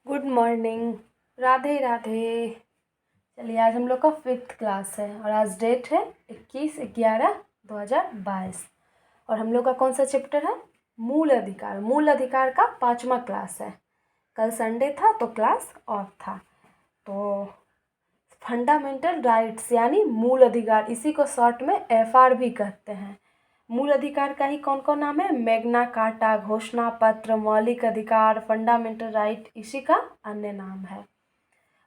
Good morning. Radhe Radhe. चलिए, आज हम लोग का 5th क्लास है और आज डेट है 21/11/2022 और हम लोग का कौन सा चैप्टर है? मूल अधिकार। मूल अधिकार का 5वां क्लास है। कल संडे था तो क्लास ऑफ था। तो फंडामेंटल राइट्स यानी मूल अधिकार, इसी को शॉर्ट में FR भी कहते हैं। मूल अधिकार का ही कौन कौन नाम है? मैग्ना कार्टा, घोषणा पत्र, मौलिक अधिकार, फंडामेंटल राइट, इसी का अन्य नाम है।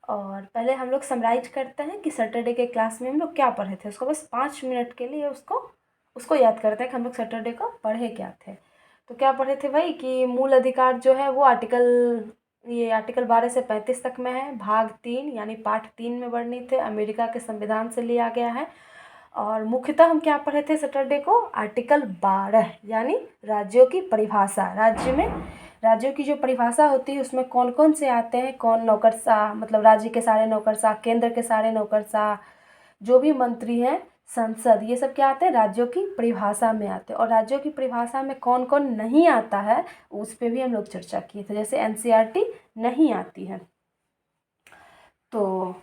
और पहले हम लोग समराइज करते हैं कि सैटरडे के क्लास में हम लोग क्या पढ़े थे। उसको बस 5 मिनट के लिए उसको याद करते हैं कि हम लोग सैटरडे को पढ़े क्या थे। तो क्या पढ़े थे भाई कि मूल अधिकार जो है वो आर्टिकल 12 से 35 तक में है। भाग 3 यानी पार्ट 3 में वर्णित है, अमेरिका के संविधान से लिया गया है। और मुख्यतः हम क्या पढ़े थे सैटरडे को? आर्टिकल 12 यानी राज्यों की परिभाषा। राज्यों की जो परिभाषा होती है उसमें कौन कौन से आते हैं, कौन नौकरशाह, मतलब राज्य के सारे नौकरशाह, केंद्र के सारे नौकरशाह, जो भी मंत्री हैं, संसद, ये सब क्या आते हैं? राज्यों की परिभाषा में आते हैं। और राज्यों की परिभाषा में कौन कौन नहीं आता है उस पर भी हम लोग चर्चा किए थे। जैसे NCERT नहीं आती है। तो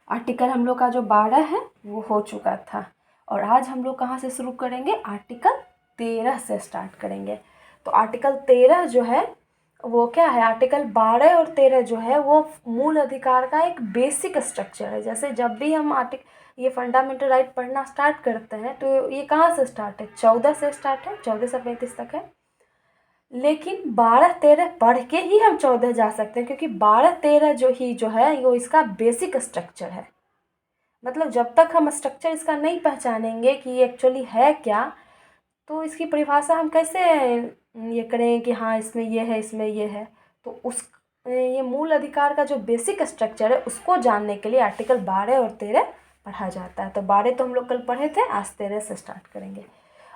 आर्टिकल हम लोग का जो 12 है वो हो चुका था। और आज हम लोग कहाँ से शुरू करेंगे? आर्टिकल 13 से स्टार्ट करेंगे। तो आर्टिकल 13 जो है वो क्या है? आर्टिकल 12 और 13 जो है वो मूल अधिकार का एक बेसिक स्ट्रक्चर है। जैसे जब भी हम ये फंडामेंटल राइट पढ़ना स्टार्ट करते हैं तो ये कहाँ से स्टार्ट है? 14 से स्टार्ट है, 14 से 35 तक है। लेकिन 12-13 पढ़ के ही हम 14 जा सकते हैं, क्योंकि 12-13 जो है वो इसका बेसिक स्ट्रक्चर है। मतलब जब तक हम स्ट्रक्चर इसका नहीं पहचानेंगे कि ये एक्चुअली है क्या, तो इसकी परिभाषा हम कैसे ये करें कि हाँ इसमें ये है, इसमें ये है। तो ये मूल अधिकार का जो बेसिक स्ट्रक्चर है उसको जानने के लिए आर्टिकल 12 और 13 पढ़ा जाता है। तो 12 तो हम लोग कल पढ़े थे, आज 13 से स्टार्ट करेंगे।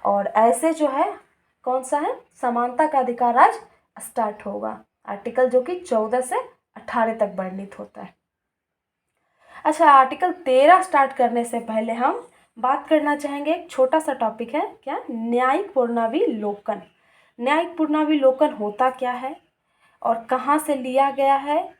और ऐसे जो है कौन सा है? समानता का अधिकार आज स्टार्ट होगा। आर्टिकल जो कि 14 से 18 तक वर्णित होता है। अच्छा, आर्टिकल 13 स्टार्ट करने से पहले हम बात करना चाहेंगे, एक छोटा सा टॉपिक है, क्या? न्यायिक पुनरावलोकन। न्यायिक पुनरावलोकन होता क्या है और कहाँ से लिया गया है?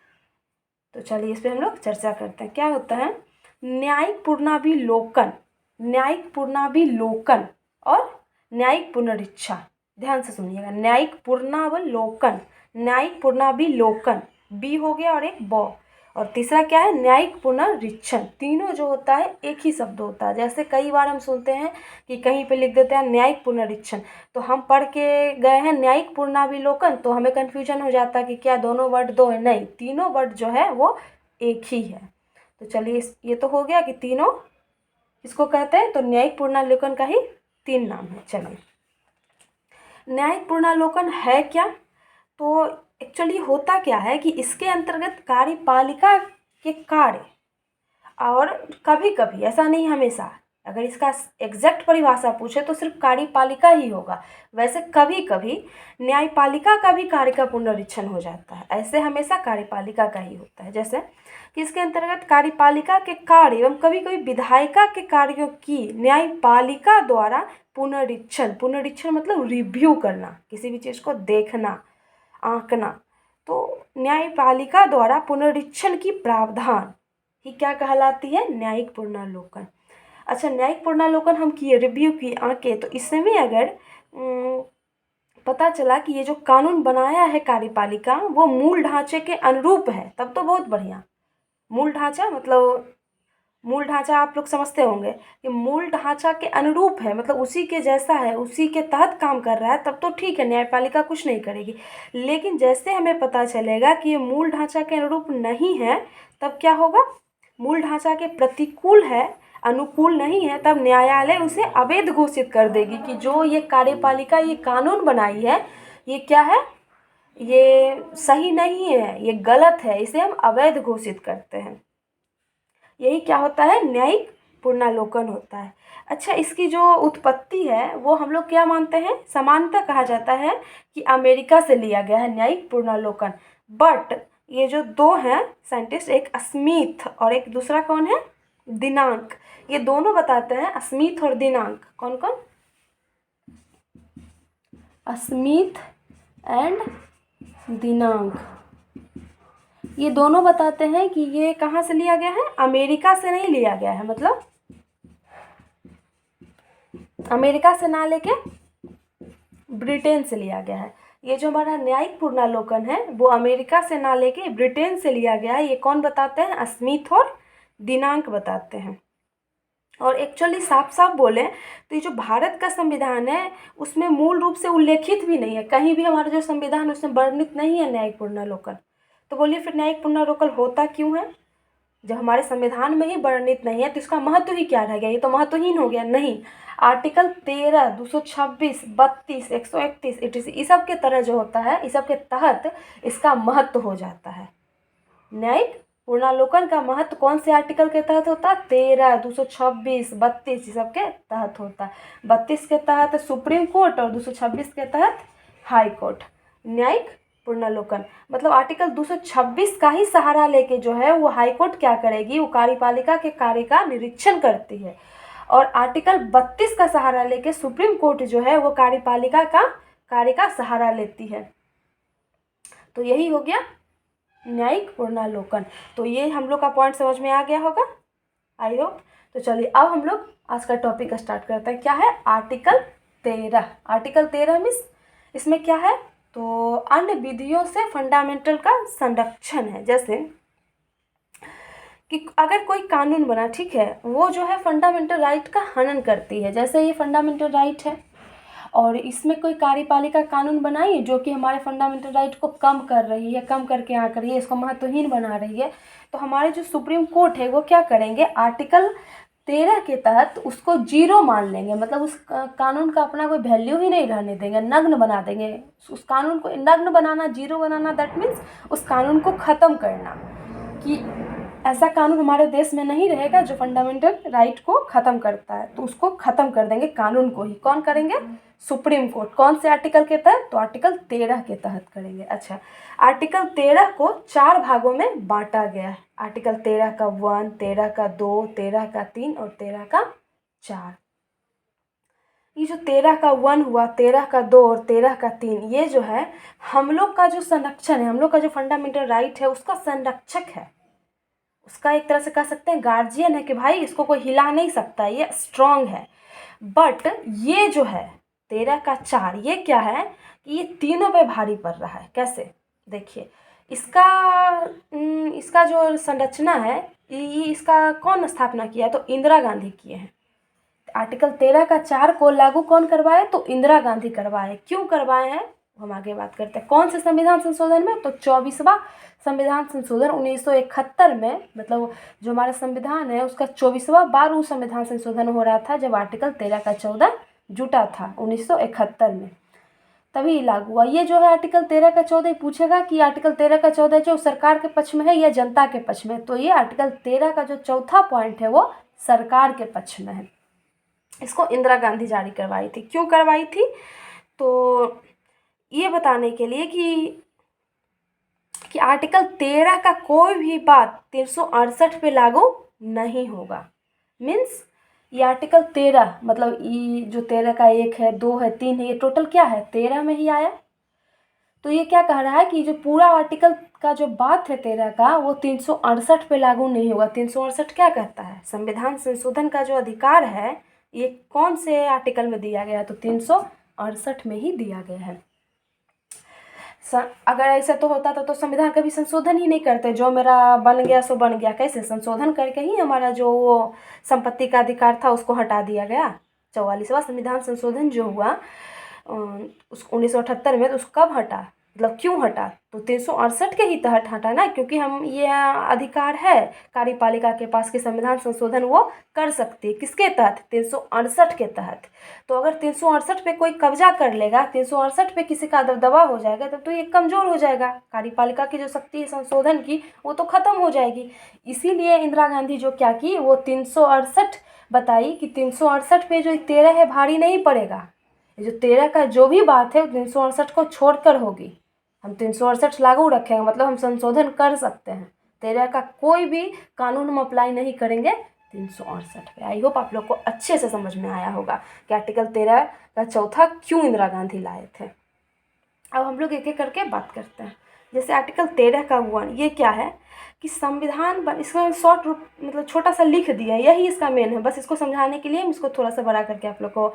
तो चलिए इस पर हम लोग चर्चा करते हैं। क्या होता है न्यायिक पुनरावलोकन? न्यायिक पुनरावलोकन और न्यायिक पुनरीक्षा, ध्यान से सुनिएगा। न्यायिक पुनरावलोकन, न्यायिक पुनरावलोकन, बी हो गया और एक ब, और तीसरा क्या है? न्यायिक पुनरीक्षण। तीनों जो होता है एक ही शब्द होता है। जैसे कई बार हम सुनते हैं कि कहीं पे लिख देते हैं न्यायिक पुनरीक्षण, तो हम पढ़ के गए हैं न्यायिक पुनरावलोकन, तो हमें कन्फ्यूजन हो जाता है कि क्या दोनों वर्ड दो है? नहीं, तीनों वर्ड जो है वो एक ही है। तो चलिए ये तो हो गया कि तीनों किसको कहते हैं। तो न्यायिक पुनरावलोकन का ही 3 नाम है। चलिए, न्यायिक पुनरावलोकन है क्या? तो एक्चुअली होता क्या है कि इसके अंतर्गत कार्यपालिका के कार्य, और कभी कभी, ऐसा नहीं हमेशा, अगर इसका एग्जैक्ट परिभाषा पूछे तो सिर्फ कार्यपालिका ही होगा। वैसे कभी कभी न्यायपालिका का भी कार्य का पुनरीक्षण हो जाता है। ऐसे हमेशा कार्यपालिका का ही होता है। जैसे कि इसके अंतर्गत कार्यपालिका के कार्य एवं कभी कभी विधायिका के कार्यों की न्यायपालिका द्वारा पुनरीक्षण। पुनरीक्षण मतलब रिव्यू करना, किसी भी चीज़ को देखना, आंकना। तो न्यायपालिका द्वारा पुनरीक्षण की प्रावधान ही क्या कहलाती है? न्यायिक पुनरावलोकन। अच्छा, न्यायिक पुनरावलोकन हम किए, रिव्यू की, आंके, तो इसमें अगर पता चला कि ये जो कानून बनाया है कार्यपालिका वो मूल ढांचे के अनुरूप है, तब तो बहुत बढ़िया। मूल ढांचा मतलब, मूल ढांचा आप लोग समझते होंगे कि मूल ढांचा के अनुरूप है, मतलब उसी के जैसा है, उसी के तहत काम कर रहा है, तब तो ठीक है, न्यायपालिका कुछ नहीं करेगी। लेकिन जैसे हमें पता चलेगा कि ये मूल ढांचा के अनुरूप नहीं है, तब क्या होगा? मूल ढांचा के प्रतिकूल है, अनुकूल नहीं है, तब न्यायालय उसे अवैध घोषित कर देगी कि जो ये कार्यपालिका ये कानून बनाई है ये क्या है? ये सही नहीं है, ये गलत है, इसे हम अवैध घोषित करते हैं। यही क्या होता है? न्यायिक पुनरावलोकन होता है। अच्छा, इसकी जो उत्पत्ति है वो हम लोग क्या मानते हैं? समानता कहा जाता है कि अमेरिका से लिया गया है न्यायिक पुनरावलोकन। बट ये जो दो हैं साइंटिस्ट, एक स्मिथ और एक दूसरा कौन है? दिनांक, ये दोनों बताते हैं, स्मिथ और दिनांक। कौन कौन? स्मिथ एंड दिनांक, ये दोनों बताते हैं कि ये कहाँ से लिया गया है, अमेरिका से नहीं लिया गया है, मतलब अमेरिका से ना लेके ब्रिटेन से लिया गया है। ये जो हमारा न्यायिक पुनर्लोकन है वो अमेरिका से ना लेके ब्रिटेन से लिया गया है। ये कौन बताते हैं, स्मिथ और दिनांक बताते हैं। और एक्चुअली साफ साफ बोले तो ये जो भारत का संविधान है उसमें मूल रूप से उल्लेखित भी नहीं है, कहीं भी हमारा जो संविधान है उसमें वर्णित नहीं है न्यायिक पुनर्लोकन। तो बोलिए फिर न्यायिक पुनर्लोकन होता क्यों है, जब हमारे संविधान में ही वर्णित नहीं है तो इसका महत्व ही क्या रह गया, ये तो महत्वहीन हो गया। नहीं, आर्टिकल 13, 226, 32, 131 etc इस सब के तरह जो होता है, इस सब के तहत इसका महत्व हो जाता है। न्यायिक पुनर्लोकन का महत्व कौन से आर्टिकल के तहत होता है, 13, 226, 32 इस सब के तहत होता है। 32 के तहत सुप्रीम कोर्ट और 226 के तहत हाई कोर्ट। न्यायिक पुनर्लोकन मतलब आर्टिकल 226 का ही सहारा लेके जो है वो हाई कोर्ट क्या करेगी, वो कार्यपालिका के कार्य का निरीक्षण करती है। और आर्टिकल 32 का सहारा लेके सुप्रीम कोर्ट जो है वो कार्यपालिका का कार्य का सहारा लेती है। तो यही हो गया न्यायिक पुनर्लोकन। तो ये हम लोग का पॉइंट समझ में आ गया होगा, आई होप। तो चलिए अब हम लोग आज का टॉपिक स्टार्ट करते हैं। क्या है, आर्टिकल 13। आर्टिकल 13 मीन्स इसमें क्या है, तो अन्य विधियों से फंडामेंटल का संरक्षण है। जैसे कि अगर कोई कानून बना, ठीक है, वो जो है फंडामेंटल राइट का हनन करती है। जैसे ये फंडामेंटल राइट है और इसमें कोई कार्यपालिका कानून बनाई जो कि हमारे फंडामेंटल राइट को कम कर रही है, कम करके यहाँ कर रही है, इसको महत्वहीन बना रही है, तो हमारे जो सुप्रीम कोर्ट है वो क्या करेंगे, आर्टिकल 13 के तहत उसको जीरो मान लेंगे। मतलब उस कानून का अपना कोई वैल्यू ही नहीं रहने देंगे, नग्न बना देंगे उस कानून को। नग्न बनाना, जीरो बनाना, दैट मीन्स उस कानून को ख़त्म करना, कि ऐसा कानून हमारे देश में नहीं रहेगा जो फंडामेंटल राइट को ख़त्म करता है। तो उसको ख़त्म कर देंगे कानून को ही। कौन करेंगे, सुप्रीम कोर्ट। कौन से आर्टिकल के तहत, तो आर्टिकल 13 के तहत करेंगे। अच्छा, आर्टिकल 13 को 4 भागों में बांटा गया है। आर्टिकल 13 का 1, 13 का 2, 13 का 3 और 13 का 4। ये जो 13 का 1 हुआ, 13 का 2 और 13 का 3, ये जो है हम लोग का जो संरक्षण है, हम लोग का जो फंडामेंटल राइट है उसका संरक्षक है। उसका एक तरह से कह सकते हैं गार्जियन है, कि भाई इसको कोई हिला नहीं सकता, ये स्ट्रांग है। बट ये जो है 13 का 4, ये क्या है कि ये तीनों पे भारी पड़ रहा है। कैसे, देखिए, इसका जो संरचना है, ये इसका कौन स्थापना किया है, तो इंदिरा गांधी किए हैं। आर्टिकल 13 का 4 को लागू कौन करवाए, तो इंदिरा गांधी करवाए। क्यों करवाए हैं हम आगे बात करते हैं। कौन से संविधान संशोधन में, तो 24वां संविधान संशोधन 1971 में, मतलब जो हमारा संविधान है उसका 24वां बार वो संविधान संशोधन हो रहा था, जब आर्टिकल 13 का 14 जुटा था 1971 में, तभी लागू हुआ। ये जो है आर्टिकल 13 का 14 पूछेगा कि आर्टिकल 13 का 14 जो सरकार के पक्ष में है या जनता के पक्ष में, तो ये आर्टिकल 13 का जो चौथा पॉइंट है वो सरकार के पक्ष में है। इसको इंदिरा गांधी जारी करवाई थी। क्यों करवाई थी, तो ये बताने के लिए कि आर्टिकल 13 का कोई भी बात 368 पे लागू नहीं होगा। मीन्स ये आर्टिकल 13 मतलब ये जो 13 का 1 है, 2 है, 3 है, ये टोटल क्या है, 13 में ही आया। तो ये क्या कह रहा है कि जो पूरा आर्टिकल का जो बात है 13 का, वो 368 पे लागू नहीं होगा। 368 क्या कहता है, संविधान संशोधन का जो अधिकार है ये कौन से आर्टिकल में दिया गया है, तो 368 में ही दिया गया है। अगर ऐसा तो होता तो संविधान कभी संशोधन ही नहीं करते, जो मेरा बन गया सो बन गया। कैसे, संशोधन करके ही हमारा जो वो संपत्ति का अधिकार था उसको हटा दिया गया। 44वां संविधान संशोधन जो हुआ उस 1978 में, तो उसको कब हटा, मतलब क्यों हटा, तो 368 के ही तहत हटा ना, क्योंकि हम ये अधिकार है कार्यपालिका के पास कि संविधान संशोधन वो कर सकती है। किसके तहत, 368 के तहत। तो अगर 368 पे कोई कब्जा कर लेगा, 368 पे किसी का दबदबा हो जाएगा, तब तो ये कमज़ोर हो जाएगा। कार्यपालिका की जो शक्ति है संशोधन की, वो तो ख़त्म हो जाएगी। इसीलिए इंदिरा गांधी जो क्या की, वो 368 बताई कि 368 पे जो 13 है भारी नहीं पड़ेगा। जो 13 का जो भी बात है वो 368 को छोड़कर होगी। हम 368 लागू रखेंगे, मतलब हम संशोधन कर सकते हैं। 13 का कोई भी कानून हम अप्लाई नहीं करेंगे 368 पे। आई होप आप लोग को अच्छे से समझ में आया होगा कि आर्टिकल 13 का चौथा क्यों इंदिरा गांधी लाए थे। अब हम लोग एक एक करके बात करते हैं। जैसे आर्टिकल 13 का 1 ये क्या है कि संविधान इसका शॉर्ट रूप मतलब छोटा सा लिख दिया, यही इसका मेन है। बस इसको समझाने के लिए हम इसको थोड़ा सा बड़ा करके आप लोग को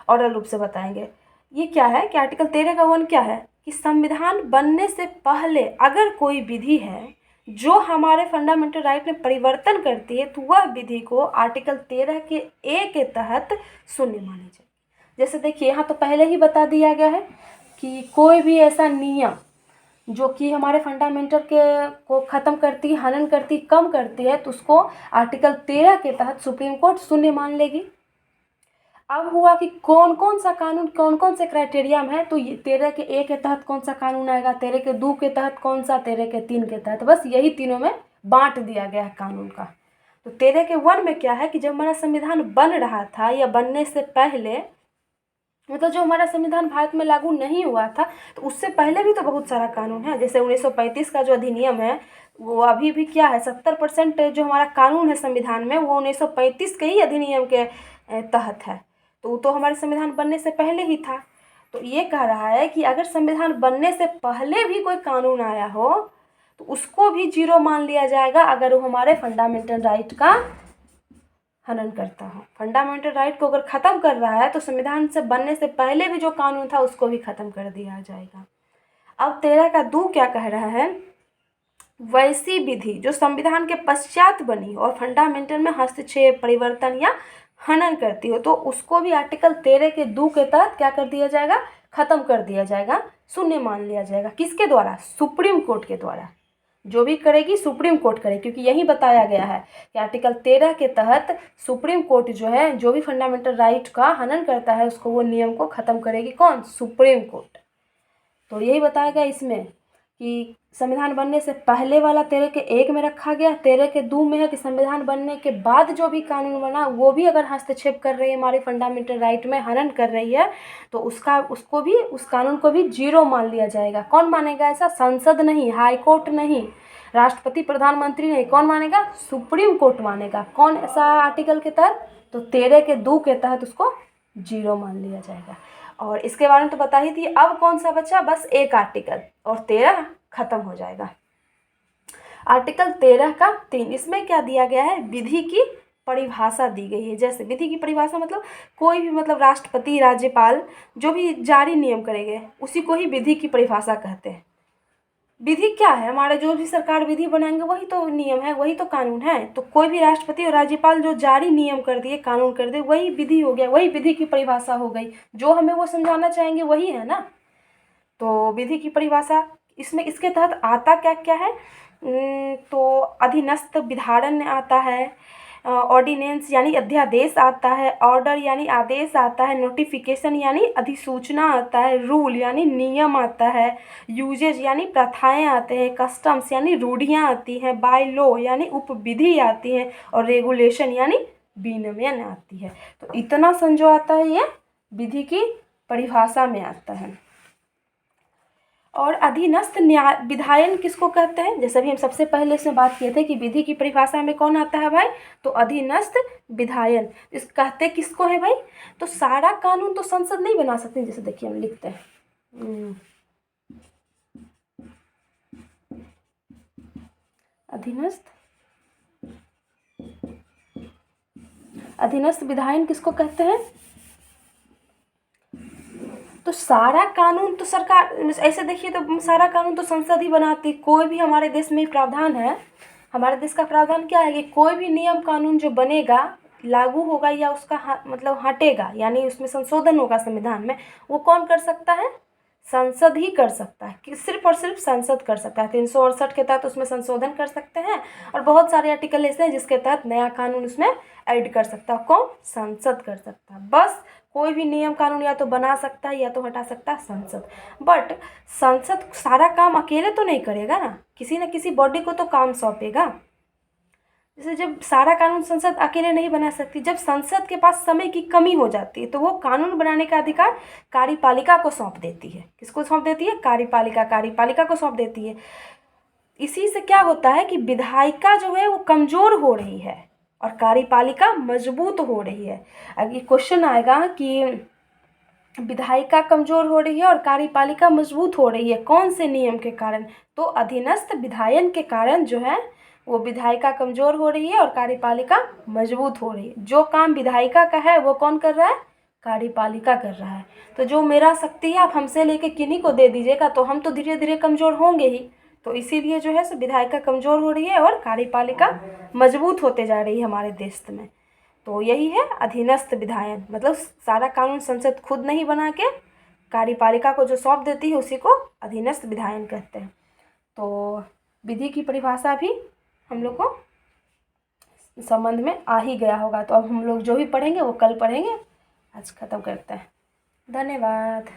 ऑरल रूप से बताएंगे। ये क्या है कि आर्टिकल 13 का 1 क्या है कि संविधान बनने से पहले अगर कोई विधि है जो हमारे फंडामेंटल राइट में परिवर्तन करती है तो वह विधि को आर्टिकल 13 के ए के तहत शून्य मानी जाएगी। जैसे देखिए यहाँ तो पहले ही बता दिया गया है कि कोई भी ऐसा नियम जो कि हमारे फंडामेंटल के को ख़त्म करती, हनन करती, कम करती है तो उसको आर्टिकल 13 के तहत सुप्रीम कोर्ट शून्य मान लेगी। अब हुआ कि कौन कौन सा कानून, कौन कौन से क्राइटेरिया में है, तो ये 13 के ए के तहत कौन सा कानून आएगा, 13 के 2 के तहत कौन सा, 13 के 3 के तहत, बस यही तीनों में बांट दिया गया है कानून का। तो 13 के 1 में क्या है कि जब हमारा संविधान बन रहा था या बनने से पहले, मतलब जो हमारा संविधान भारत में लागू नहीं हुआ था तो उससे पहले भी तो बहुत सारा कानून है। जैसे 1935 का जो अधिनियम है वो अभी भी क्या है 70% जो हमारा कानून है संविधान में वो 1935 के ही अधिनियम के तहत है। तो वो तो हमारे संविधान बनने से पहले ही था। तो ये कह रहा है कि अगर संविधान बनने से पहले भी कोई कानून आया हो तो उसको भी जीरो मान लिया जाएगा अगर वो हमारे फंडामेंटल राइट का हनन करता हो। फंडामेंटल राइट को अगर ख़त्म कर रहा है तो संविधान से बनने से पहले भी जो कानून था उसको भी ख़त्म कर दिया जाएगा। अब 13 का 2 क्या कह रहा है, वैसी विधि जो संविधान के पश्चात बनी और फंडामेंटल में हस्तक्षेप, परिवर्तन या हनन करती हो तो उसको भी आर्टिकल 13 के 2 के तहत क्या कर दिया जाएगा, ख़त्म कर दिया जाएगा, शून्य मान लिया जाएगा। किसके द्वारा, सुप्रीम कोर्ट के द्वारा। जो भी करेगी सुप्रीम कोर्ट करेगी, क्योंकि यही बताया गया है कि आर्टिकल 13 के तहत सुप्रीम कोर्ट जो है जो भी फंडामेंटल राइट का हनन करता है उसको वो नियम को ख़त्म करेगी, कौन, सुप्रीम कोर्ट। तो यही बताया गया इसमें कि संविधान बनने से पहले वाला 13 के 1 में रखा गया, 13 के 2 में है कि संविधान बनने के बाद जो भी कानून बना वो भी अगर हस्तक्षेप कर रही है हमारे फंडामेंटल राइट में, हनन कर रही है तो उसको भी, उस कानून को भी जीरो मान लिया जाएगा। कौन मानेगा ऐसा, संसद नहीं, हाई कोर्ट नहीं, राष्ट्रपति, प्रधानमंत्री नहीं, कौन मानेगा, सुप्रीम कोर्ट मानेगा। कौन ऐसा आर्टिकल के तहत, तो 13 के 2 के तहत उसको जीरो मान लिया जाएगा। और इसके बारे में तो बता ही थी। अब कौन सा बचा, बस एक आर्टिकल और 13 खत्म हो जाएगा। आर्टिकल 13 का 3, इसमें क्या दिया गया है, विधि की परिभाषा दी गई है। जैसे विधि की परिभाषा मतलब कोई भी, मतलब राष्ट्रपति, राज्यपाल जो भी जारी नियम करेंगे उसी को ही विधि की परिभाषा कहते हैं। विधि क्या है, हमारे जो भी सरकार विधि बनाएंगे वही तो नियम है, वही तो कानून है। तो कोई भी राष्ट्रपति और राज्यपाल जो जारी नियम कर दिए, कानून कर दिए, वही विधि हो गया, वही विधि की परिभाषा हो गई। जो हमें वो समझाना चाहेंगे वही है ना। तो विधि की परिभाषा इसमें, इसके तहत आता क्या क्या है, तो अधिनस्थ विधारण आता है, ऑर्डिनेंस यानी अध्यादेश आता है, ऑर्डर यानी आदेश आता है, नोटिफिकेशन यानी अधिसूचना आता है, रूल यानी नियम आता है, यूजेज यानी प्रथाएं आते हैं, कस्टम्स यानी रूढ़ियाँ आती हैं, बाय लॉ यानी उपविधि आती है, और रेगुलेशन यानी विनियमन आती है। तो इतना समझो आता है, ये विधि की परिभाषा में आता है। और अधीनस्थ न्याय विधायन किसको कहते हैं, जैसे भी हम सबसे पहले इसमें बात किए थे कि विधि की परिभाषा में कौन आता है भाई, तो अधीनस्थ विधायन। इस कहते किसको है भाई, तो सारा कानून तो संसद नहीं बना सकती। जैसे देखिए हम लिखते हैं अधीनस्थ विधायन किसको कहते हैं, तो सारा कानून तो सरकार, ऐसे देखिए तो सारा कानून तो संसद ही बनाती। कोई भी हमारे देश में प्रावधान है, हमारे देश का प्रावधान क्या है कि कोई भी नियम कानून जो बनेगा, लागू होगा या उसका मतलब हटेगा, यानी उसमें संशोधन होगा संविधान में, वो कौन कर सकता है, संसद ही कर सकता है। कि सिर्फ और सिर्फ संसद कर सकता है। 368 के तहत उसमें संशोधन कर सकते हैं, और बहुत सारे आर्टिकल ऐसे हैं जिसके तहत नया कानून उसमें ऐड कर सकता है। कौन, संसद कर सकता है। बस कोई भी नियम कानून या तो बना सकता है या तो हटा सकता है संसद। बट संसद सारा काम अकेले तो नहीं करेगा ना, किसी न किसी बॉडी को तो काम सौंपेगा। जैसे जब सारा कानून संसद अकेले नहीं बना सकती, जब संसद के पास समय की कमी हो जाती है तो वो कानून बनाने का अधिकार कार्यपालिका को सौंप देती है। किसको सौंप देती है, कार्यपालिका को सौंप देती है। इसी से क्या होता है कि विधायिका जो है वो कमज़ोर हो रही है और कार्यपालिका मजबूत हो रही है। अब ये क्वेश्चन आएगा कि विधायिका कमज़ोर हो रही है और कार्यपालिका मजबूत हो रही है। कौन से नियम के कारण? तो अधीनस्थ विधायन के कारण जो है वो विधायिका कमज़ोर हो रही है और कार्यपालिका मजबूत हो रही है। जो काम विधायिका का है वो कौन कर रहा है? कार्यपालिका कर रहा है। तो जो मेरा शक्ति है आप हमसे लेके किन्हीं को दे दीजिएगा तो हम तो धीरे धीरे कमज़ोर होंगे ही। तो इसीलिए जो है सो विधायिका कमज़ोर हो रही है और कार्यपालिका मजबूत होते जा रही है हमारे देश में। तो यही है अधीनस्थ विधायन, मतलब सारा कानून संसद खुद नहीं बना के कार्यपालिका को जो सौंप देती है उसी को अधीनस्थ विधायन कहते हैं। तो विधि की परिभाषा भी हम लोग को संबंध में आ ही गया होगा। तो अब हम लोग जो भी पढ़ेंगे वो कल पढ़ेंगे। आज ख़त्म करते हैं। धन्यवाद।